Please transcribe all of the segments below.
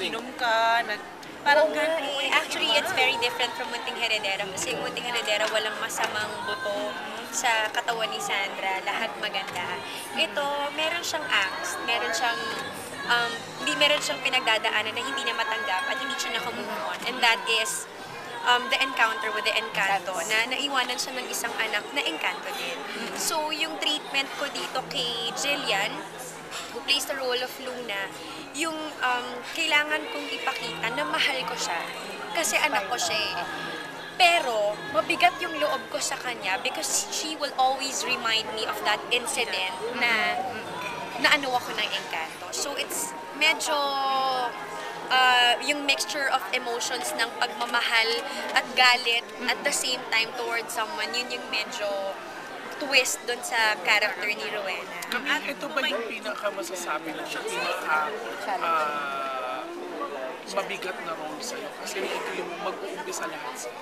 nag-inom ka, parang ganun. Actually, it's very different from Munting Heredera kasi yung Munting Heredera walang masamang buto sa katawan ni Sandra, lahat maganda. Ito, meron siyang angst, meron siyang pinagdadaanan na hindi niya matanggap at hindi siya nakamove on. And that is the encounter with the Encanto, na naiwanan siya ng isang anak na Encanto din. So, yung treatment ko dito kay Jillian, who plays the role of Luna, yung kailangan kong ipakita na mahal ko siya. Kasi anak ko siya eh. Pero, mabigat yung loob ko sa kanya because she will always remind me of that incident na ano ako ng Encanto. So, it's medyo yung mixture of emotions ng pagmamahal at galit at the same time towards someone, yun yung medyo twist doon sa character ni Rowena. Kami, ito ba yung pinaka-masasabi na siya mabigat na role sa'yo? Kasi ito yung mag-uumpisa lahat sa'yo.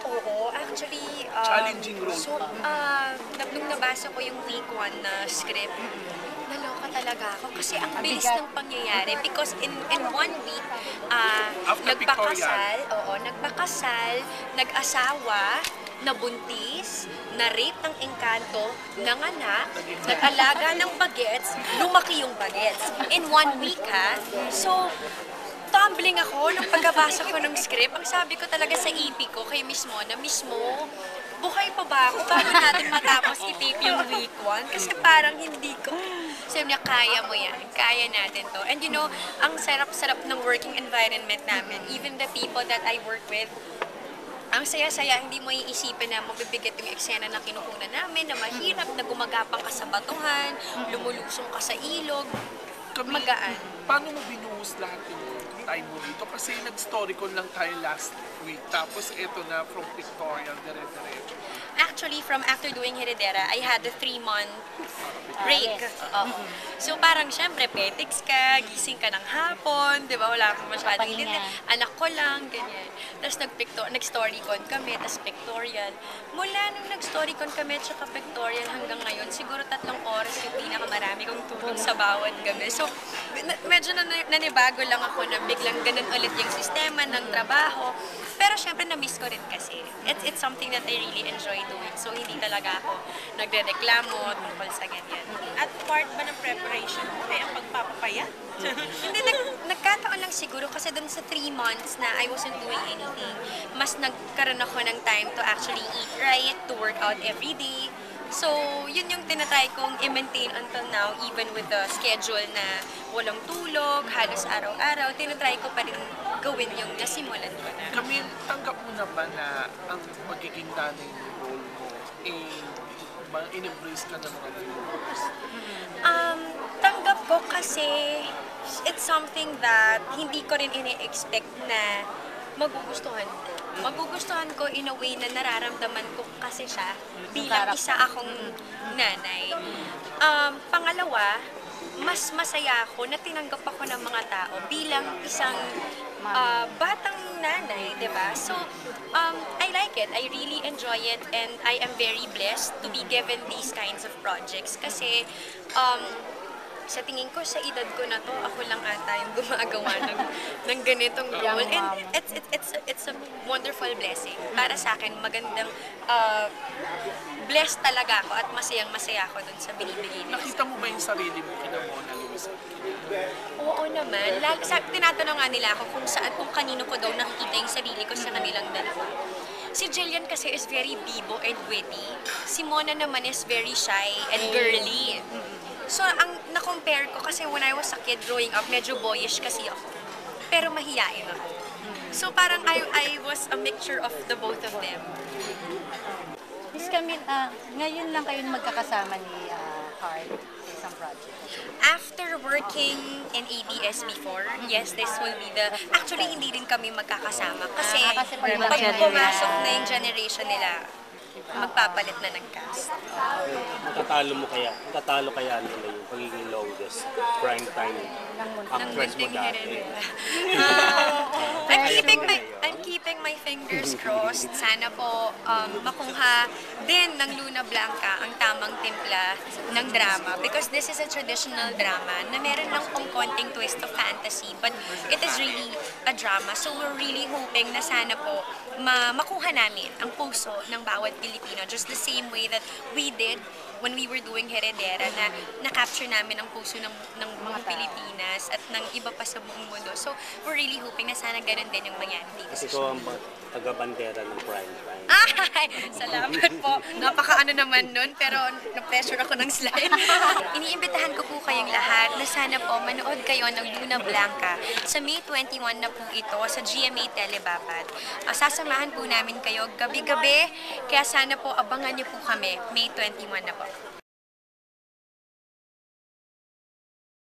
Oo, actually, challenging role. So, nung nabasa ko yung week 1 na script, naloka talaga ako kasi ang bilis ng pangyayari because in 1 week, nagpakasal, nag-asawa, nabuntis, na-rape ng Encanto, nanganak, nag-alaga ng bagets, lumaki yung bagets. In 1 week ha. So, tumbling ako nung pagkabasa ko ng script. Ang sabi ko talaga sa EP ko, kay Miss Mona, Miss Mo, buhay pa ba ako bago natin matapos i-tape yung week 1? Kasi parang hindi ko. Sabi niya, kaya mo yan. Kaya natin to. And you know, ang sarap-sarap ng working environment namin. Even the people that I work with, ang saya-saya, hindi mo iisipin na mabibigat yung eksena na kinukunan namin, na mahirap, na gumagapang ka sa batuhan, lumulusong ka sa ilog, magaan. Paano mo binuhos lahat yung time mo dito? Kasi nag-storycon lang tayo last week, tapos ito na from pictorial, dire-diretso. Actually, from after doing Heredera, I had a 3-month break. So parang syempre, petics ka, gising ka ng hapon, di ba? Wala akong masyadong hindi. Anak ko lang, ganyan. Tapos nag-storycon kami, tapos pictorial. Mula nung nag-storycon kami, tsaka pictorial hanggang ngayon, siguro 3 oras yung pinakamarami kong tulog sa bawat gabi. So, medyo nanibago lang ako na biglang ganun ulit yung sistema ng trabaho. Pero syempre, na-miss ko rin kasi. It's something that I really enjoy doing. So, hindi talaga ako nagre-reklamo tungkol sa ganyan. At part ba ng preparation mo ay ang pagpapapayat? Hindi, nagkataon lang siguro kasi dun sa 3 months na I wasn't doing anything, mas nagkaroon ako ng time to actually eat right, to work out every day. So, yun yung tinatry kong i-maintain until now, even with the schedule na walang tulog, halos araw-araw, tinatry ko pa rin gawin yung nasimulan ko na. Camille, tanggap mo na ba na ang pagiging nanay ng role mo, in-embrace ka ng mga viewers? Tanggap ko kasi it's something that hindi ko rin ini-expect na magugustuhan ko. Magugustuhan ko in a way na nararamdaman ko kasi siya bilang isa akong nanay. Pangalawa, mas masaya ako na tinanggap ako ng mga tao bilang isang batang nanay, di ba? So, I like it. I really enjoy it and I am very blessed to be given these kinds of projects kasi sa tingin ko, sa edad ko na to, ako lang ata yung gumagawa ng ganitong role. And it's a wonderful blessing. Para sa akin, magandang blessed talaga ako at masayang-masaya ako dun sa binibigay nila. Nakita mo ba yung sarili mo kina Mona Luisa? Oo naman. Tinatanong nga nila ako kung kanino ko daw nakikita yung sarili ko sa kanilang dalawa. Si Jillian kasi is very bibo and witty. Si Mona naman is very shy and girly. So, ang na-compare ko kasi when I was a kid growing up, medyo boyish kasi ako. Pero mahiyain ako. So, parang I was a mixture of the both of them. Miss Camille, ngayon lang kayo magkakasama ni Hart sa isang project. After working in ABS before, yes, this will be the... Actually, hindi rin kami magkakasama kasi pag pumasok na yung generation nila, magpapalit na ng cast. Matatalo kaya nila yung pagiging longest first prime time actress mo Munting dati. Heredera. I'm keeping my fingers crossed. Sana po makuha din ng Luna Blanca ang tamang timpla ng drama, because this is a traditional drama na meron lang pong konting twist of fantasy, but it is really a drama. So we're really hoping na sana po makuha namin ang puso ng bawat Pilipino, just the same way that we did when we were doing Heredera, na na-capture namin ang puso ng mga Pilipinas at ng iba pa sa buong mundo. So, we're really hoping na sana ganun din yung mangyari dito Kasi sa ikaw ang taga-bandera ng prime time. Ay! Salamat po. Napaka-ano naman nun, pero na-pressure ako ng slide. Iniimbitahan ko po kayong lahat na sana po manood kayo ng Luna Blanca. Sa May 21 na po ito sa GMA Telebabad. Sasamahan po namin kayo gabi-gabi, kaya sana po abangan niyo po kami May 21 na po.